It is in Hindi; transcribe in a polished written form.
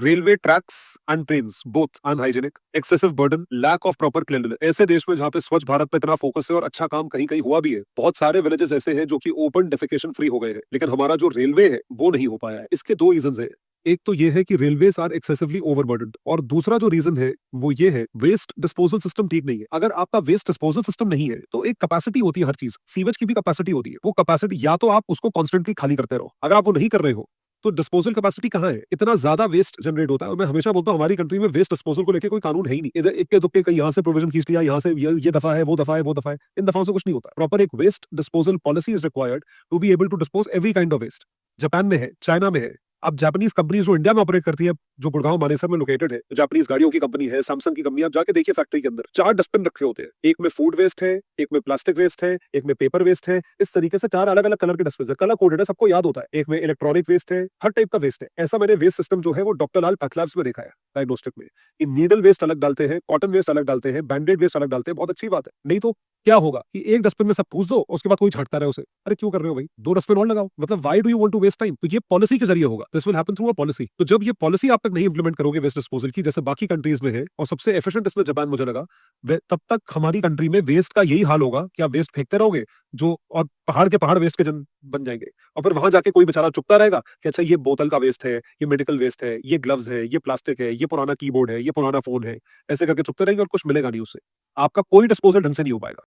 Railway tracks and trains both unhygienic, excessive burden, lack of proper cleanliness. ऐसे देश में जहाँ पे स्वच्छ भारत पे इतना फोकस है और अच्छा काम कहीं कहीं हुआ भी है, बहुत सारे विलेजेस ऐसे हैं जो कि ओपन डेफिकेशन फ्री हो गए हैं, लेकिन हमारा जो रेलवे है वो नहीं हो पाया है। इसके दो रीजंस है। एक तो ये है कि रेलवेज आर एक्सेसिवली ओवरबर्डन्ड, और दूसरा जो रीजन है वो ये है वेस्ट डिस्पोजल सिस्टम ठीक नहीं है। अगर आपका वेस्ट डिस्पोजल सिस्टम नहीं है तो एक कैपेसिटी होती है, हर चीज सीवेज की भी कैपेसिटी होती है। वो कैपेसिटी या तो आप उसको कॉन्स्टेंटली खाली करते रहो, अगर आप वो नहीं कर रहे हो तो डिस्पोजल कैपेसिटी कहाँ है? इतना ज्यादा वेस्ट जनरेट होता है। और मैं हमेशा बोलता हूँ हमारी कंट्री में वेस्ट डिस्पोजल को लेकर कोई कानून है ही नहीं। इधर इक्के दुक्के कहीं यहाँ से प्रोविजन खींच लिया, यहाँ से ये दफा है, वो दफा है, वो दफा है। इन दफाओं से कुछ नहीं होता। प्रॉपर एक waste disposal policy is required to be able to dispose every kind of waste. Japan में है, चाइना में है। अब जापानीज कंपनीज जो इंडिया में ऑपरेट करती है, जो गुड़गांव मानेसर में लोकेटेड है, जापानीज गाड़ियों की कंपनी है, सैमसंग की कंपनी, आप जाके देखिए फैक्ट्री के अंदर 4 डस्टबिन रखे होते हैं। एक में फूड वेस्ट है, एक में प्लास्टिक वेस्ट है, एक में पेपर वेस्ट है। इस तरीके से 4 अलग अलग कलर के डस्टबिन है, कलर कोडेड है, सबको याद होता है। एक में इलेक्ट्रॉनिक वेस्ट है, हर टाइप का वेस्ट है। ऐसा मैंने वेस्ट सिस्टम जो है वो डॉक्टर लाल पैथलैब्स में देखा है, डायग्नोस्टिक में। इन नीडल वेस्ट अलग डालते हैं, कॉटन वेस्ट अलग डालते हैं, बैंडेड वेस्ट अलग डालते हैं। बहुत अच्छी बात है। नहीं तो क्या होगा कि एक डस्टबिन में सब पूछ दो, उसके बाद कोई छाटता रहे उसे। अरे क्यों कर रहे हो भाई, 2 डस्टबिन और लगाओ। मतलब why do you want to waste time? तो ये पॉलिसी के जरिए होगा। This will happen through a policy. तो जब ये पॉलिसी आप तक नहीं इंप्लीमेंट करोगे वेस्ट डिस्पोजल की, जैसे बाकी कंट्रीज में है, और सबसे एफिशिएंट इसमें जापान मुझे लगा, तब तक हमारी कंट्री में वेस्ट का यही हाल होगा कि आप वेस्ट फेंकते रहोगे, जो और पहाड़ के पहाड़ वेस्ट के जन बन जाएंगे। और फिर वहां जाके कोई बेचारा चुपता रहेगा कि अच्छा ये बोतल का वेस्ट है, ये मेडिकल वेस्ट है, ये ग्लव्स है, ये प्लास्टिक है, ये पुराना कीबोर्ड है, ये पुराना फोन है। ऐसे करके चुपते रहेंगे और कुछ मिलेगा नहीं उससे। आपका कोई डिस्पोजल ढंग से नहीं हो पाएगा।